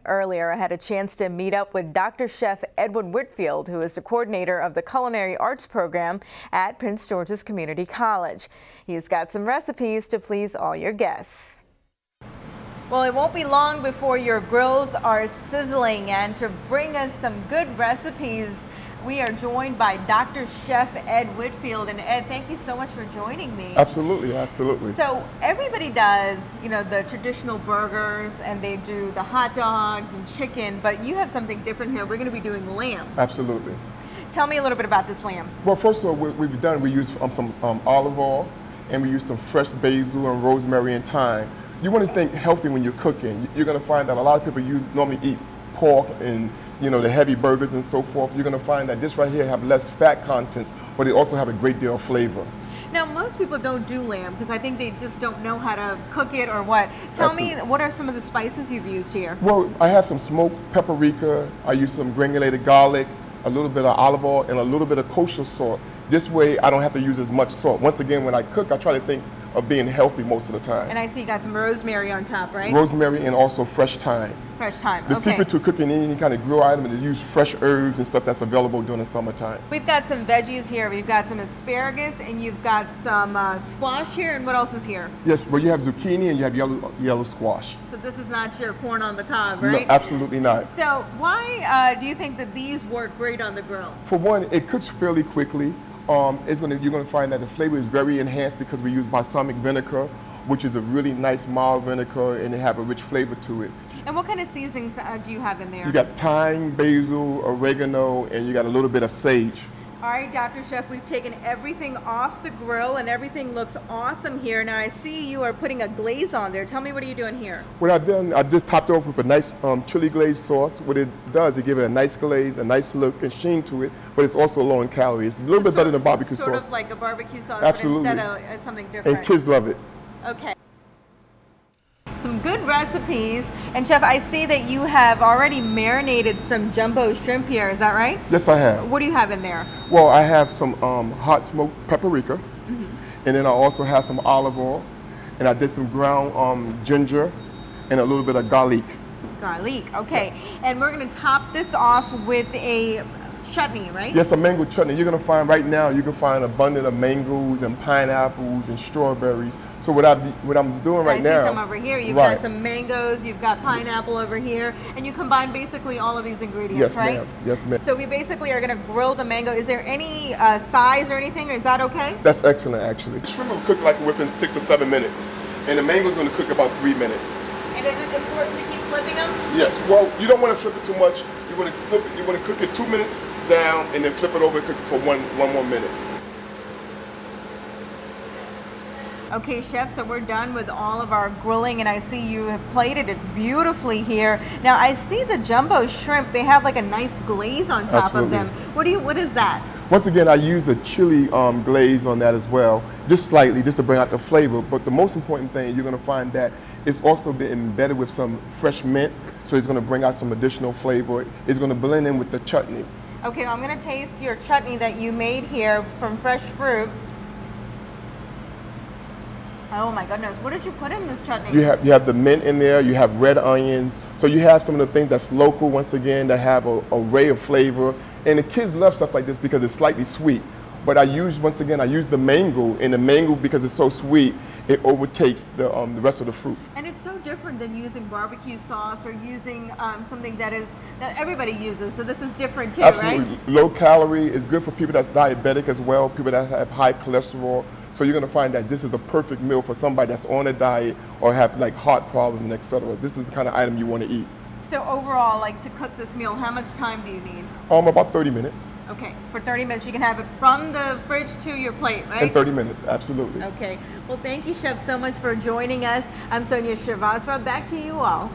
Earlier, I had a chance to meet up with Dr. Chef Edwin Whitfield, who is the coordinator of the Culinary Arts Program at Prince George's Community College. He's got some recipes to please all your guests. Well, it won't be long before your grills are sizzling, and to bring us some good recipes, we are joined by Dr. Chef Ed Whitfield. And Ed, thank you so much for joining me. Absolutely, absolutely. So everybody does, the traditional burgers, and they do the hot dogs and chicken, but you have something different here. We're going to be doing lamb. Absolutely. Tell me a little bit about this lamb. Well, first of all, what we've done, we use some olive oil, and we use some fresh basil and rosemary and thyme. You want to think healthy when you're cooking. You're going to find that a lot of people normally eat pork and the heavy burgers and so forth. You're going to find that this right here have less fat contents, but they also have a great deal of flavor. Now, most people don't do lamb because I think they just don't know how to cook it or what. Tell me, what are some of the spices you've used here? Well, I have some smoked paprika. I use some granulated garlic, a little bit of olive oil, and a little bit of kosher salt. This way, I don't have to use as much salt. Once again, when I cook, I try to think of being healthy most of the time. And I see you got some rosemary on top, right? Rosemary and also fresh thyme. Fresh thyme, The secret to cooking any kind of grill item is to use fresh herbs and stuff that's available during the summertime. We've got some veggies here. We've got some asparagus, and you've got some squash here. And what else is here? Yes, well, you have zucchini and you have yellow squash. So this is not your corn on the cob, right? No, absolutely not. So why do you think that these work great on the grill? For one, it cooks fairly quickly. You're going to find that the flavor is very enhanced because we use balsamic vinegar, which is a really nice mild vinegar, and they have a rich flavor to it. And what kind of seasonings do you have in there? You got thyme, basil, oregano, and you got a little bit of sage. All right, Dr. Chef, we've taken everything off the grill and everything looks awesome here. Now I see you are putting a glaze on there. Tell me, what are you doing here? What I've done, I just topped it off with a nice chili glaze sauce. What it does, it gives it a nice glaze, a nice look and sheen to it, but it's also low in calories. A little bit better than barbecue sauce. Sort of like a barbecue sauce, Absolutely. But instead of something different. And kids love it. Okay. Some good recipes. And Chef, I see that you have already marinated some jumbo shrimp here. Is that right? Yes, I have. What do you have in there? Well, I have some hot smoked paprika, and then I also have some olive oil, and I did some ground ginger and a little bit of garlic. Garlic, okay. Yes. And we're going to top this off with a chutney, right? Yes, a mango chutney. You're going to find right now, you can find abundant of mangoes and pineapples and strawberries. So what I'm doing right now. I see some over here. You've got some mangoes, you've got pineapple over here, and you combine basically all of these ingredients, right? Yes, ma'am. So we basically are going to grill the mango. Is there any size or anything? Is that okay? That's excellent, actually. The shrimp will cook like within 6 or 7 minutes, and the mango's going to cook about 3 minutes. And is it important to keep flipping them? Yes. Well, you don't want to flip it too much. You want to flip it. You want to cook it 2 minutes down, and then flip it over and cook it for one more minute. Okay, Chef, so we're done with all of our grilling, and I see you have plated it beautifully here. Now, I see the jumbo shrimp. They have like a nice glaze on top of them. What is that? Once again, I use the chili glaze on that as well, just slightly, just to bring out the flavor. But the most important thing, you're going to find that it's also been embedded with some fresh mint, so it's going to bring out some additional flavor. It's going to blend in with the chutney. Okay, well, I'm going to taste your chutney that you made here from fresh fruit. Oh my goodness, what did you put in this chutney? You have the mint in there, you have red onions, so you have some of the things that's local, once again, that have an array of flavor. And the kids love stuff like this because it's slightly sweet. But I use the mango, and the mango, because it's so sweet, it overtakes the rest of the fruits. And it's so different than using barbecue sauce or using something that everybody uses. So this is different too, Absolutely. Right? Low calorie is good for people that's diabetic as well, people that have high cholesterol. So you're going to find that this is a perfect meal for somebody that's on a diet or have like heart problems, etc. This is the kind of item you want to eat. So overall, like to cook this meal, how much time do you need? About 30 minutes. Okay, for 30 minutes you can have it from the fridge to your plate, right? In 30 minutes, absolutely. Okay, well thank you, Chef, so much for joining us. I'm Sonia Shrivastava. Back to you all.